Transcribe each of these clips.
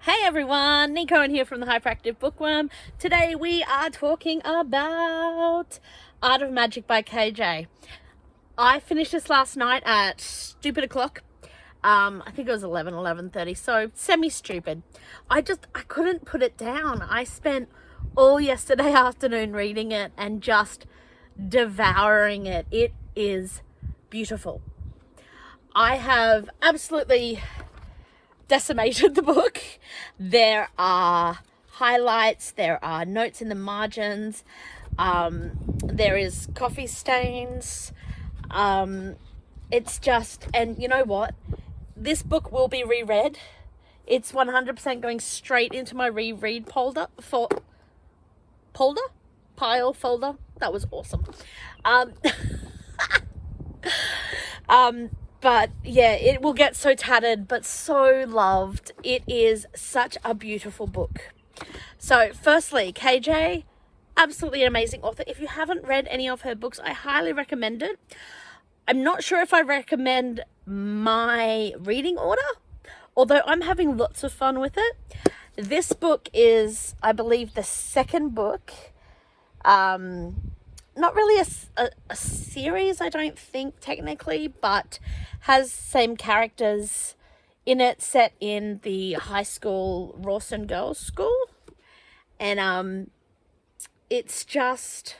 Hey everyone, Nico in here from the Hyperactive Bookworm. Today we are talking about Art of Magic by KJ. I finished this last night at stupid o'clock. I think it was 11:30, so semi-stupid. I couldn't put it down. I spent all yesterday afternoon reading it and just devouring it. It is beautiful. I have absolutely decimated the book. There are highlights, there are notes in the margins, there is coffee stains. It's just, and you know what? This book will be reread. It's 100% going straight into my reread folder. Folder. That was awesome. But yeah, it will get so tattered, but so loved. It is such a beautiful book. So firstly, KJ, absolutely an amazing author. If you haven't read any of her books, I highly recommend it. I'm not sure if I recommend my reading order, although I'm having lots of fun with it. This book is, I believe, the second book. Not really a series, I don't think, technically, but has same characters in it, set in the high school Rawson Girls' School. And it's just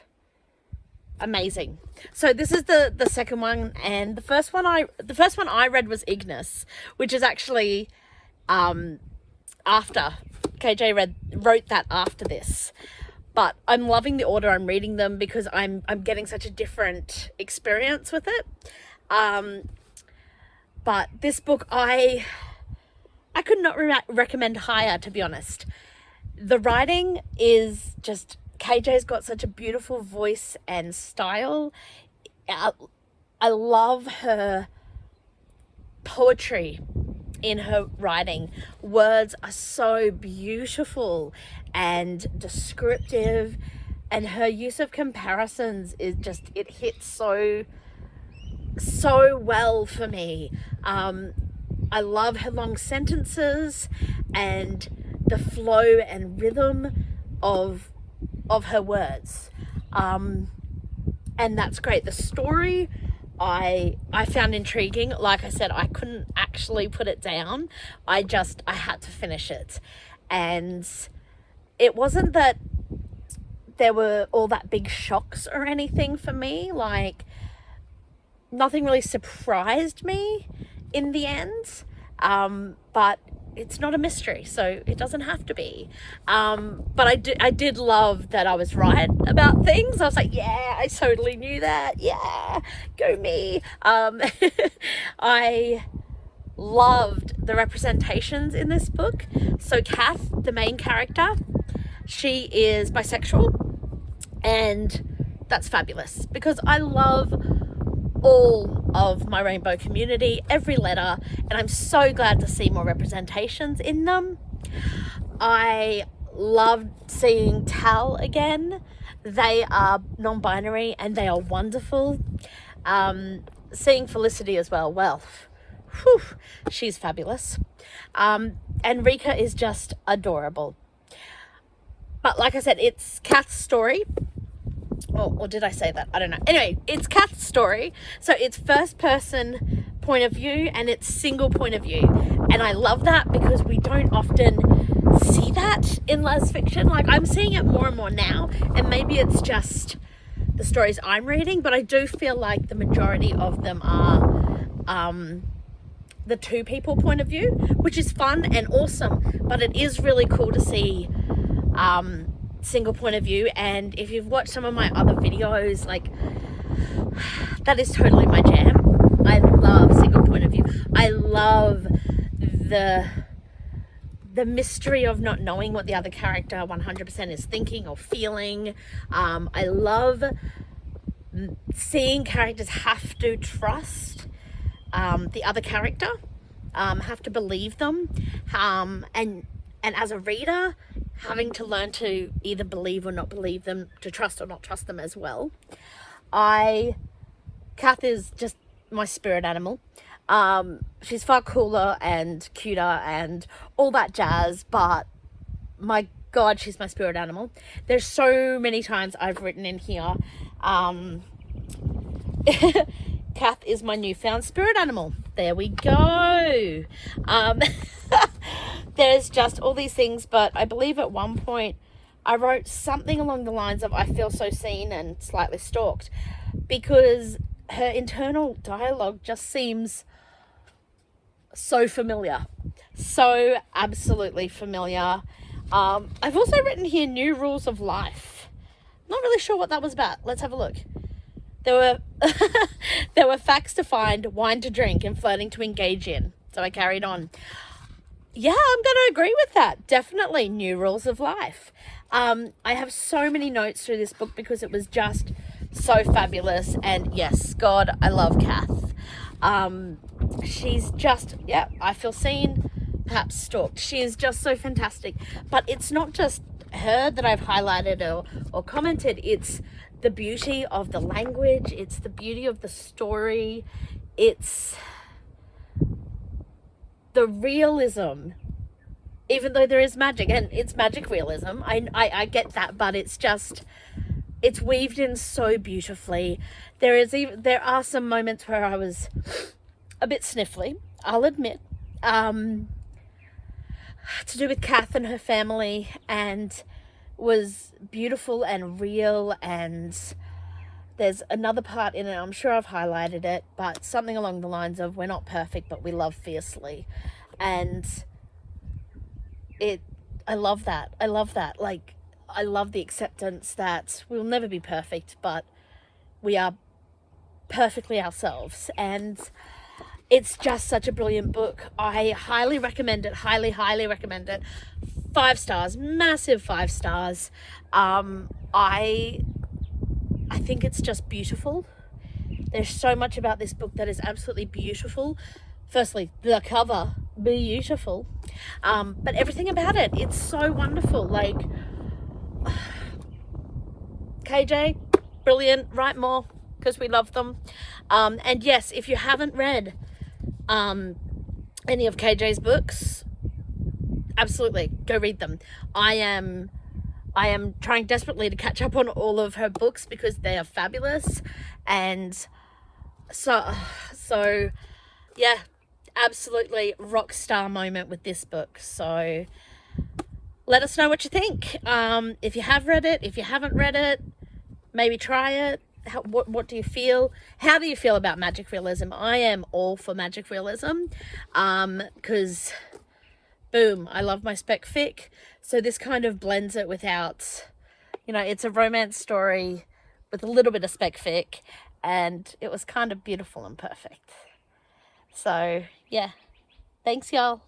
amazing. So this is the second one, and the first one I read was Ignis, which is actually after KJ wrote that after this. But I'm loving the order I'm reading them because I'm getting such a different experience with it. But this book I could not recommend higher, to be honest. The writing is just, KJ's got such a beautiful voice and style. I love her poetry in her writing. Words are so beautiful and descriptive, and her use of comparisons is just, it hits so well for me. I love her long sentences and the flow and rhythm of her words, and that's great. The story I found intriguing. Like I said, I couldn't actually put it down. I had to finish it. And it wasn't that there were all that big shocks or anything for me. Like, nothing really surprised me in the end. But it's not a mystery, so it doesn't have to be. But I did love that I was right about things. I was like, yeah, I totally knew that. Yeah, go me. I loved the representations in this book. So Kath, the main character, she is bisexual, and that's fabulous because I love all of my rainbow community, every letter, and I'm so glad to see more representations in them. I loved seeing Tal again. They are non-binary and they are wonderful. Seeing Felicity as well, whew, she's fabulous. And Rika is just adorable. But like I said, it's Kath's story. Or did I say that? I don't know. Anyway, it's Kath's story. So it's first person point of view and it's single point of view. And I love that because we don't often see that in les fiction. Like, I'm seeing it more and more now. And maybe it's just the stories I'm reading, but I do feel like the majority of them are the two people point of view, which is fun and awesome. But it is really cool to see single point of view. And if you've watched some of my other videos, like, that is totally my jam. I love single point of view. I love the mystery of not knowing what the other character 100% is thinking or feeling. I love seeing characters have to trust the other character, have to believe them, and as a reader, having to learn to either believe or not believe them, to trust or not trust them as well. Kath is just my spirit animal. She's far cooler and cuter and all that jazz, but my God, she's my spirit animal. There's so many times I've written in here, Kath is my newfound spirit animal. There we go. There's just all these things, but I believe at one point I wrote something along the lines of I feel so seen and slightly stalked, because her internal dialogue just seems so familiar. So absolutely familiar. I've also written here new rules of life. Not really sure what that was about. Let's have a look. There were there were facts to find, wine to drink, and flirting to engage in. So I carried on. Yeah, I'm going to agree with that. Definitely new rules of life. I have so many notes through this book because it was just so fabulous. And yes, God, I love Kath. She's just, yeah, I feel seen, perhaps stalked. She is just so fantastic. But it's not just her that I've highlighted or commented. It's the beauty of the language. It's the beauty of the story. It's the realism, even though there is magic, and it's magic realism. I get that, but it's weaved in so beautifully. There are some moments where I was a bit sniffly, I'll admit, to do with Kath and her family, and was beautiful and real. And there's another part in it, I'm sure I've highlighted it, but something along the lines of we're not perfect, but we love fiercely. And I love that. Like, I love the acceptance that we'll never be perfect, but we are perfectly ourselves. And it's just such a brilliant book. I highly recommend it. Highly recommend it. 5 stars, massive 5 stars. I think it's just beautiful. There's so much about this book that is absolutely beautiful. Firstly, the cover, beautiful. But everything about it, it's so wonderful. Like, KJ, brilliant. Write more, because we love them. And yes, if you haven't read any of KJ's books, absolutely go read them. I am trying desperately to catch up on all of her books because they are fabulous. And so yeah, absolutely rock star moment with this book. So let us know what you think. If you have read it, if you haven't read it, maybe try it. What do you feel? How do you feel about magic realism? I am all for magic realism, because boom, I love my spec fic. So this kind of blends it without, it's a romance story with a little bit of spec fic, and it was kind of beautiful and perfect. So yeah, thanks y'all.